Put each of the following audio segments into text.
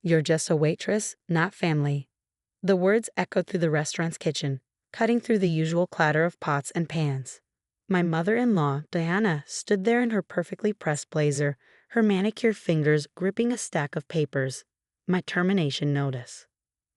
"You're just a waitress, not family." The words echoed through the restaurant's kitchen, cutting through the usual clatter of pots and pans. My mother-in-law, Diana, stood there in her perfectly pressed blazer, her manicured fingers gripping a stack of papers. My termination notice.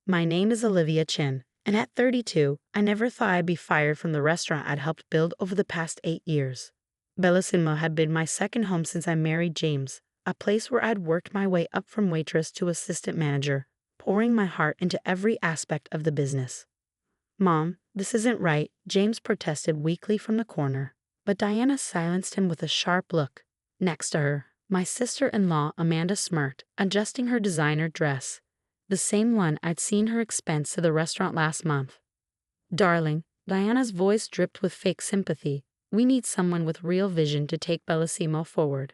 "My name is Olivia Chin, and at 32, I never thought I'd be fired from the restaurant I'd helped build over the past 8 years. Bellissimo had been my second home since I married James, a place where I'd worked my way up from waitress to assistant manager, pouring my heart into every aspect of the business." "Mom, this isn't right," James protested weakly from the corner, but Diana silenced him with a sharp look. Next to her, my sister-in-law Amanda smirked, adjusting her designer dress, the same one I'd seen her expense to the restaurant last month. "Darling," Diana's voice dripped with fake sympathy, "we need someone with real vision to take Bellissimo forward.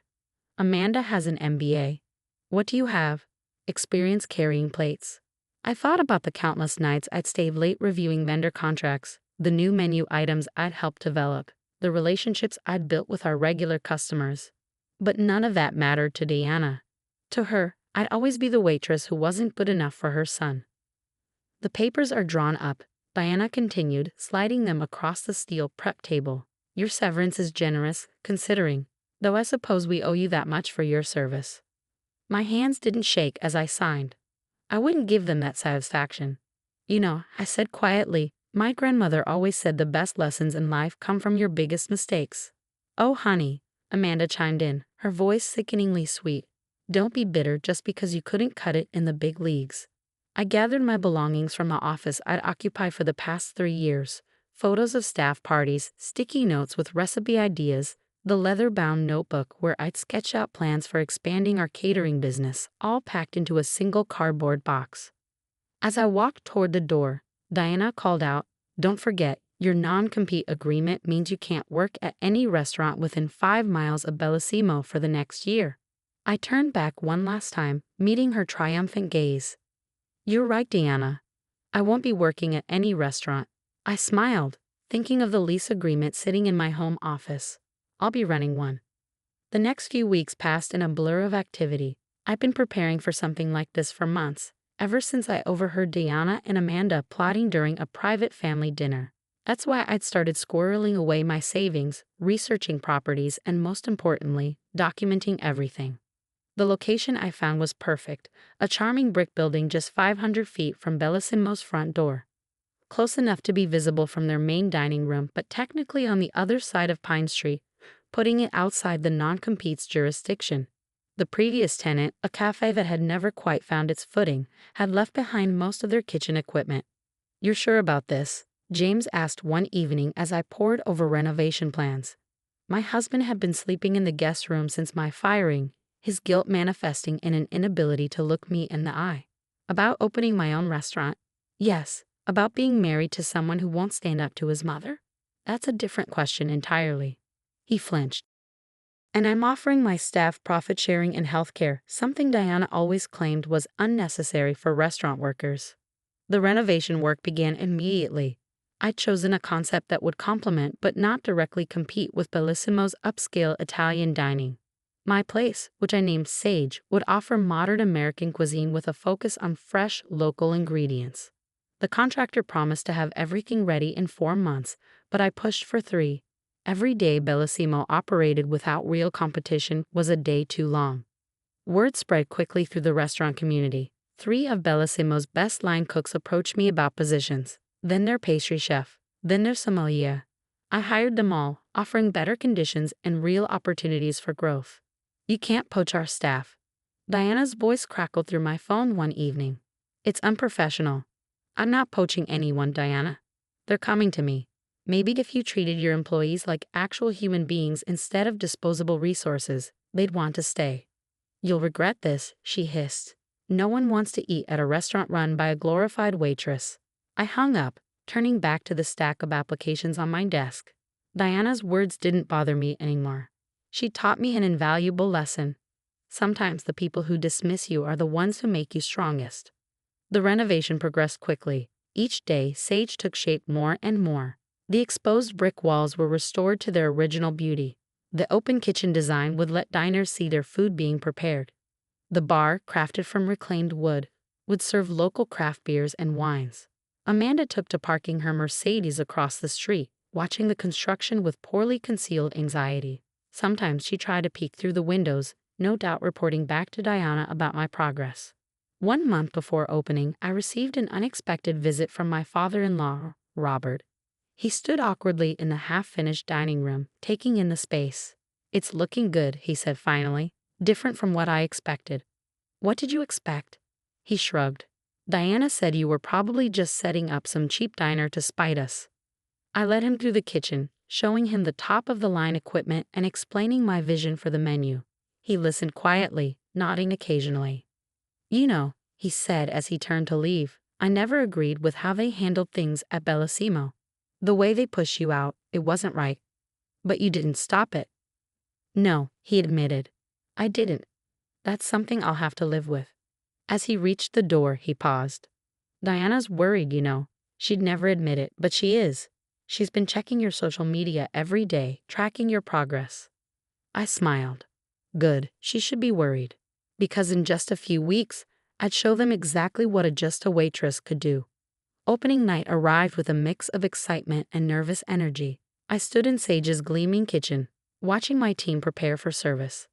Amanda has an MBA. What do you have?" "Experience carrying plates." I thought about the countless nights I'd stayed late reviewing vendor contracts, the new menu items I'd helped develop, the relationships I'd built with our regular customers. But none of that mattered to Diana. To her, I'd always be the waitress who wasn't good enough for her son. "The papers are drawn up," Diana continued, sliding them across the steel prep table. "Your severance is generous, considering, though I suppose we owe you that much for your service." My hands didn't shake as I signed. I wouldn't give them that satisfaction. "You know," I said quietly, "my grandmother always said the best lessons in life come from your biggest mistakes." "Oh, honey," Amanda chimed in, her voice sickeningly sweet, "don't be bitter just because you couldn't cut it in the big leagues." I gathered my belongings from the office I'd occupied for the past 3 years, photos of staff parties, sticky notes with recipe ideas, the leather-bound notebook where I'd sketched out plans for expanding our catering business, all packed into a single cardboard box. As I walked toward the door, Diana called out, "Don't forget, your non-compete agreement means you can't work at any restaurant within 5 miles of Bellissimo for the next year." I turned back one last time, meeting her triumphant gaze. "You're right, Diana. I won't be working at any restaurant." I smiled, thinking of the lease agreement sitting in my home office. "I'll be running one." The next few weeks passed in a blur of activity. I'd been preparing for something like this for months, ever since I overheard Diana and Amanda plotting during a private family dinner. That's why I'd started squirreling away my savings, researching properties, and most importantly, documenting everything. The location I found was perfect, a charming brick building just 500 feet from Bellissimo's front door. Close enough to be visible from their main dining room, but technically on the other side of Pine Street, putting it outside the non-compete's jurisdiction. The previous tenant, a cafe that had never quite found its footing, had left behind most of their kitchen equipment. "You're sure about this?" James asked one evening as I pored over renovation plans. My husband had been sleeping in the guest room since my firing, his guilt manifesting in an inability to look me in the eye. "About opening my own restaurant?" "Yes." "About being married to someone who won't stand up to his mother?" "That's a different question entirely." He flinched. "And I'm offering my staff profit sharing and health care, something Diana always claimed was unnecessary for restaurant workers." The renovation work began immediately. I'd chosen a concept that would complement but not directly compete with Bellissimo's upscale Italian dining. My place, which I named Sage, would offer modern American cuisine with a focus on fresh, local ingredients. The contractor promised to have everything ready in 4 months, but I pushed for 3. Every day Bellissimo operated without real competition was a day too long. Word spread quickly through the restaurant community. 3 of Bellissimo's best line cooks approached me about positions, then their pastry chef, then their sommelier. I hired them all, offering better conditions and real opportunities for growth. "You can't poach our staff." Diana's voice crackled through my phone one evening. "It's unprofessional." "I'm not poaching anyone, Diana. They're coming to me. Maybe if you treated your employees like actual human beings instead of disposable resources, they'd want to stay." "You'll regret this," she hissed. "No one wants to eat at a restaurant run by a glorified waitress." I hung up, turning back to the stack of applications on my desk. Diana's words didn't bother me anymore. She taught me an invaluable lesson. Sometimes the people who dismiss you are the ones who make you strongest. The renovation progressed quickly. Each day, Sage took shape more and more. The exposed brick walls were restored to their original beauty. The open kitchen design would let diners see their food being prepared. The bar, crafted from reclaimed wood, would serve local craft beers and wines. Amanda took to parking her Mercedes across the street, watching the construction with poorly concealed anxiety. Sometimes she tried to peek through the windows, no doubt reporting back to Diana about my progress. 1 month before opening, I received an unexpected visit from my father-in-law, Robert. He stood awkwardly in the half-finished dining room, taking in the space. "It's looking good," he said finally, "different from what I expected." "What did you expect?" He shrugged. "Diana said you were probably just setting up some cheap diner to spite us." I led him through the kitchen, showing him the top-of-the-line equipment and explaining my vision for the menu. He listened quietly, nodding occasionally. "You know," he said as he turned to leave, "I never agreed with how they handled things at Bellissimo. The way they pushed you out, it wasn't right." "But you didn't stop it." "No," he admitted. "I didn't. That's something I'll have to live with." As he reached the door, he paused. "Diana's worried, you know. She'd never admit it, but she is. She's been checking your social media every day, tracking your progress." I smiled. Good, she should be worried. Because in just a few weeks, I'd show them exactly what a waitress could do. Opening night arrived with a mix of excitement and nervous energy. I stood in Sage's gleaming kitchen, watching my team prepare for service.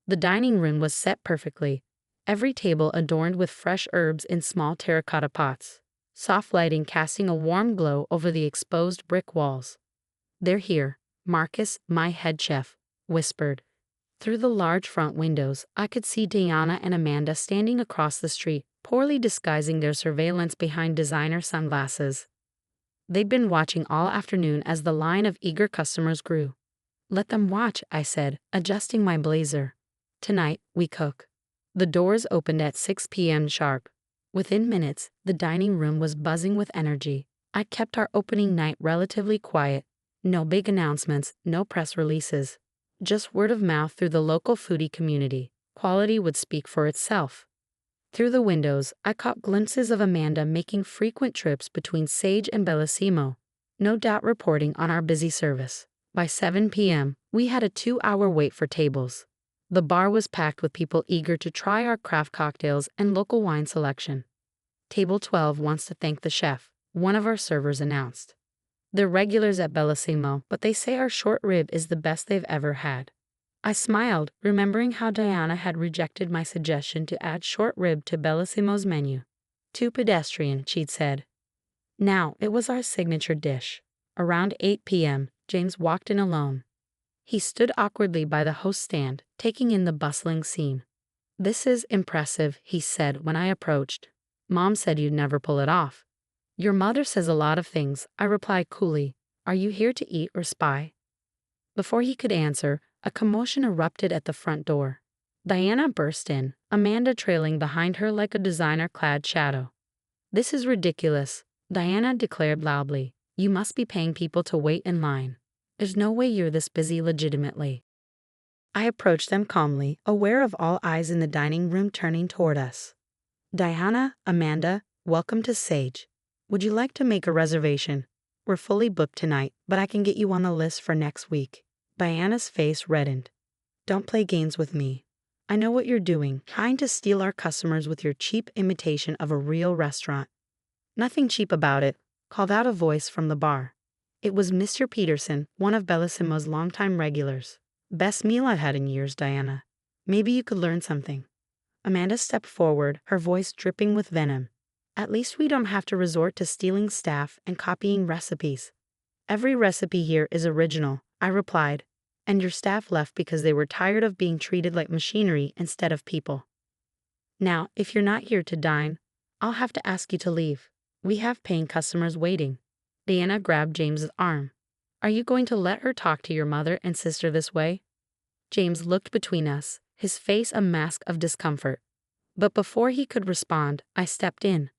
The dining room was set perfectly, every table adorned with fresh herbs in small terracotta pots, soft lighting casting a warm glow over the exposed brick walls. "They're here," Marcus, my head chef, whispered. Through the large front windows, I could see Diana and Amanda standing across the street, poorly disguising their surveillance behind designer sunglasses. They'd been watching all afternoon as the line of eager customers grew. "Let them watch," I said, adjusting my blazer. "Tonight, we cook." The doors opened at 6 p.m. sharp. Within minutes, the dining room was buzzing with energy. I kept our opening night relatively quiet. No big announcements, no press releases. Just word of mouth through the local foodie community. Quality would speak for itself. Through the windows, I caught glimpses of Amanda making frequent trips between Sage and Bellissimo, no doubt reporting on our busy service. By 7 p.m., we had a 2-hour wait for tables. The bar was packed with people eager to try our craft cocktails and local wine selection. "Table 12 wants to thank the chef," one of our servers announced. "They're regulars at Bellissimo, but they say our short rib is the best they've ever had." I smiled, remembering how Diana had rejected my suggestion to add short rib to Bellissimo's menu. "Too pedestrian," she'd said. Now, it was our signature dish. Around 8 p.m., James walked in alone. He stood awkwardly by the host stand, taking in the bustling scene. "This is impressive," he said when I approached. "Mom said you'd never pull it off." "Your mother says a lot of things," I replied coolly. "Are you here to eat or spy?" Before he could answer, a commotion erupted at the front door. Diana burst in, Amanda trailing behind her like a designer-clad shadow. "This is ridiculous," Diana declared loudly. "You must be paying people to wait in line. There's no way you're this busy legitimately." I approached them calmly, aware of all eyes in the dining room turning toward us. "Diana, Amanda, welcome to Sage. Would you like to make a reservation? We're fully booked tonight, but I can get you on the list for next week." Diana's face reddened. "Don't play games with me. I know what you're doing, trying to steal our customers with your cheap imitation of a real restaurant." "Nothing cheap about it," called out a voice from the bar. It was Mr. Peterson, one of Bellissimo's longtime regulars. "Best meal I've had in years, Diana. Maybe you could learn something." Amanda stepped forward, her voice dripping with venom. "At least we don't have to resort to stealing staff and copying recipes." "Every recipe here is original," I replied, "and your staff left because they were tired of being treated like machinery instead of people. Now, if you're not here to dine, I'll have to ask you to leave. We have paying customers waiting." Diana grabbed James's arm. "Are you going to let her talk to your mother and sister this way?" James looked between us, his face a mask of discomfort. But before he could respond, I stepped in.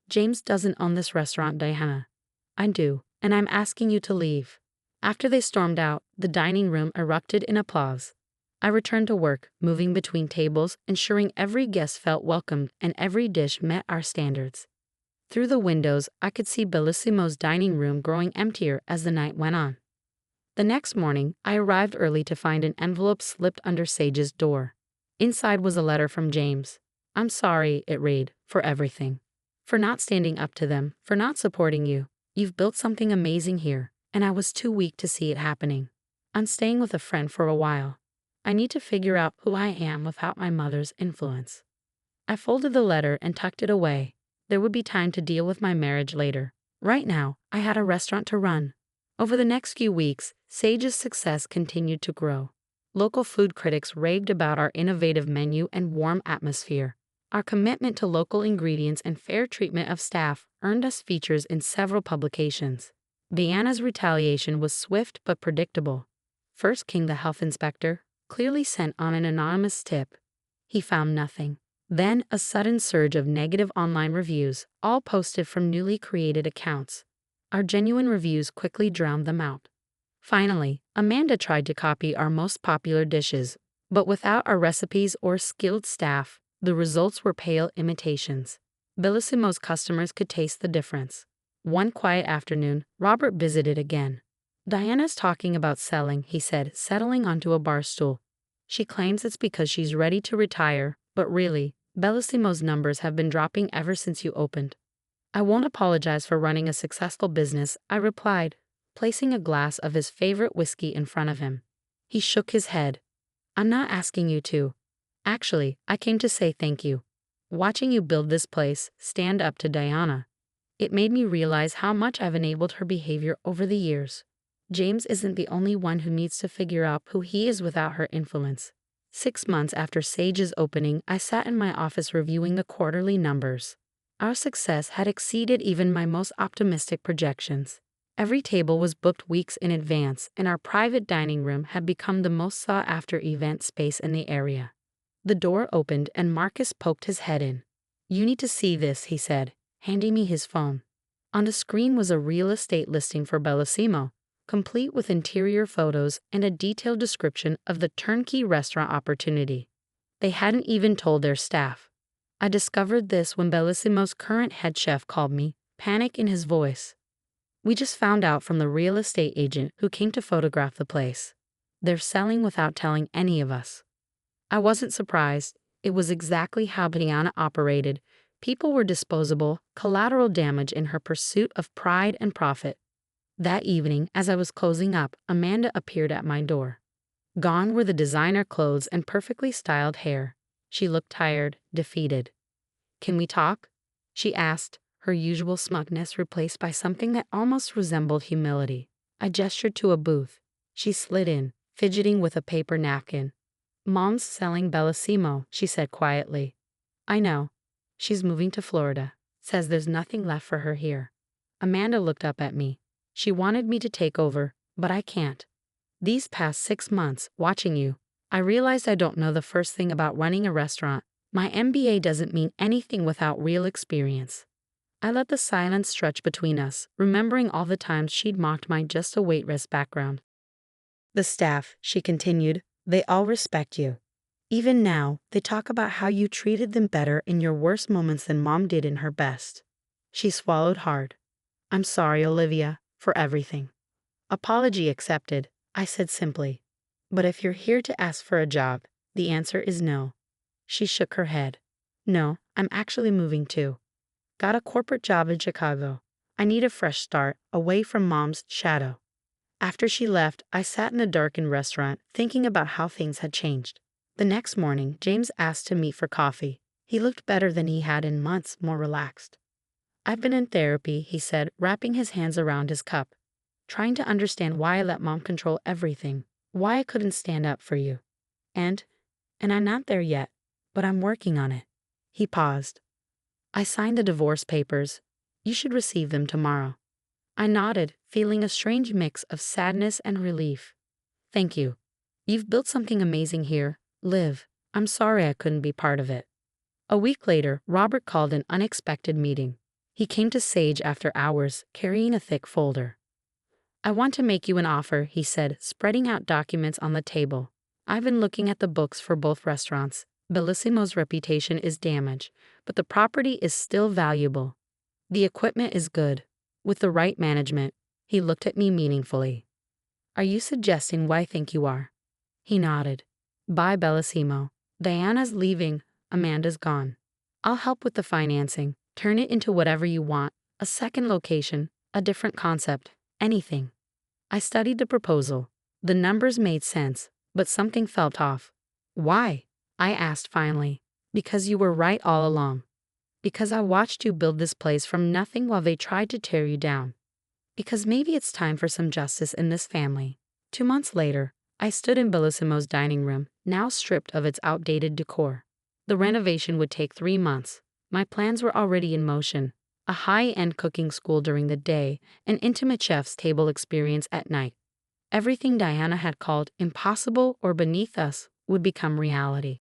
"James doesn't own this restaurant, Diana. I do, and I'm asking you to leave." After they stormed out, the dining room erupted in applause. I returned to work, moving between tables, ensuring every guest felt welcomed and every dish met our standards. Through the windows, I could see Bellissimo's dining room growing emptier as the night went on. The next morning, I arrived early to find an envelope slipped under Sage's door. Inside was a letter from James. "I'm sorry," it read, "for everything. For not standing up to them, for not supporting you. You've built something amazing here, and I was too weak to see it happening. I'm staying with a friend for a while. I need to figure out who I am without my mother's influence." I folded the letter and tucked it away. There would be time to deal with my marriage later. Right now, I had a restaurant to run. Over the next few weeks, Sage's success continued to grow. Local food critics raved about our innovative menu and warm atmosphere. Our commitment to local ingredients and fair treatment of staff earned us features in several publications. Diana's retaliation was swift but predictable. First came the health inspector, clearly sent on an anonymous tip. He found nothing. Then a sudden surge of negative online reviews, all posted from newly created accounts. Our genuine reviews quickly drowned them out. Finally, Amanda tried to copy our most popular dishes, but without our recipes or skilled staff, the results were pale imitations. Bellissimo's customers could taste the difference. One quiet afternoon, Robert visited again. "Diana's talking about selling," he said, settling onto a bar stool. "She claims it's because she's ready to retire, but really, Bellissimo's numbers have been dropping ever since you opened." "I won't apologize for running a successful business," I replied, placing a glass of his favorite whiskey in front of him. He shook his head. "I'm not asking you to. Actually, I came to say thank you. Watching you build this place, stand up to Diana, it made me realize how much I've enabled her behavior over the years. James isn't the only one who needs to figure out who he is without her influence." 6 months after Sage's opening, I sat in my office reviewing the quarterly numbers. Our success had exceeded even my most optimistic projections. Every table was booked weeks in advance, and our private dining room had become the most sought-after event space in the area. The door opened and Marcus poked his head in. "You need to see this," he said, handing me his phone. On the screen was a real estate listing for Bellissimo, complete with interior photos and a detailed description of the turnkey restaurant opportunity. They hadn't even told their staff. I discovered this when Bellissimo's current head chef called me, panic in his voice. "We just found out from the real estate agent who came to photograph the place. They're selling without telling any of us." I wasn't surprised. It was exactly how Brianna operated. People were disposable, collateral damage in her pursuit of pride and profit. That evening, as I was closing up, Amanda appeared at my door. Gone were the designer clothes and perfectly styled hair. She looked tired, defeated. "Can we talk?" she asked, her usual smugness replaced by something that almost resembled humility. I gestured to a booth. She slid in, fidgeting with a paper napkin. "Mom's selling Bellissimo," she said quietly. "I know. She's moving to Florida. Says there's nothing left for her here." Amanda looked up at me. "She wanted me to take over, but I can't. These past 6 months, watching you, I realized I don't know the first thing about running a restaurant. My MBA doesn't mean anything without real experience." I let the silence stretch between us, remembering all the times she'd mocked my just a waitress background. "The staff," she continued, "they all respect you. Even now, they talk about how you treated them better in your worst moments than Mom did in her best." She swallowed hard. "I'm sorry, Olivia, for everything." "Apology accepted," I said simply. "But if you're here to ask for a job, the answer is no." She shook her head. "No, I'm actually moving too. Got a corporate job in Chicago. I need a fresh start, away from Mom's shadow." After she left, I sat in the darkened restaurant, thinking about how things had changed. The next morning, James asked to meet for coffee. He looked better than he had in months, more relaxed. "I've been in therapy," he said, wrapping his hands around his cup. "Trying to understand why I let Mom control everything, why I couldn't stand up for you. And I'm not there yet, but I'm working on it." He paused. "I signed the divorce papers. You should receive them tomorrow." I nodded, feeling a strange mix of sadness and relief. "Thank you. You've built something amazing here, Liv. I'm sorry I couldn't be part of it." A week later, Robert called an unexpected meeting. He came to Sage after hours, carrying a thick folder. "I want to make you an offer," he said, spreading out documents on the table. "I've been looking at the books for both restaurants. Bellissimo's reputation is damaged, but the property is still valuable. The equipment is good. With the right management." He looked at me meaningfully. "Are you suggesting what I think you are?" He nodded. "Buy Bellissimo. Diana's leaving, Amanda's gone. I'll help with the financing, turn it into whatever you want, a second location, a different concept, anything. I studied the proposal. The numbers made sense, but something felt off. Why? I asked finally. Because you were right all along. Because I watched you build this place from nothing while they tried to tear you down. Because maybe it's time for some justice in this family. 2 months later, I stood in Bellissimo's dining room, now stripped of its outdated decor. The renovation would take 3 months. My plans were already in motion. A high-end cooking school during the day, an intimate chef's table experience at night. Everything Diana had called impossible or beneath us would become reality.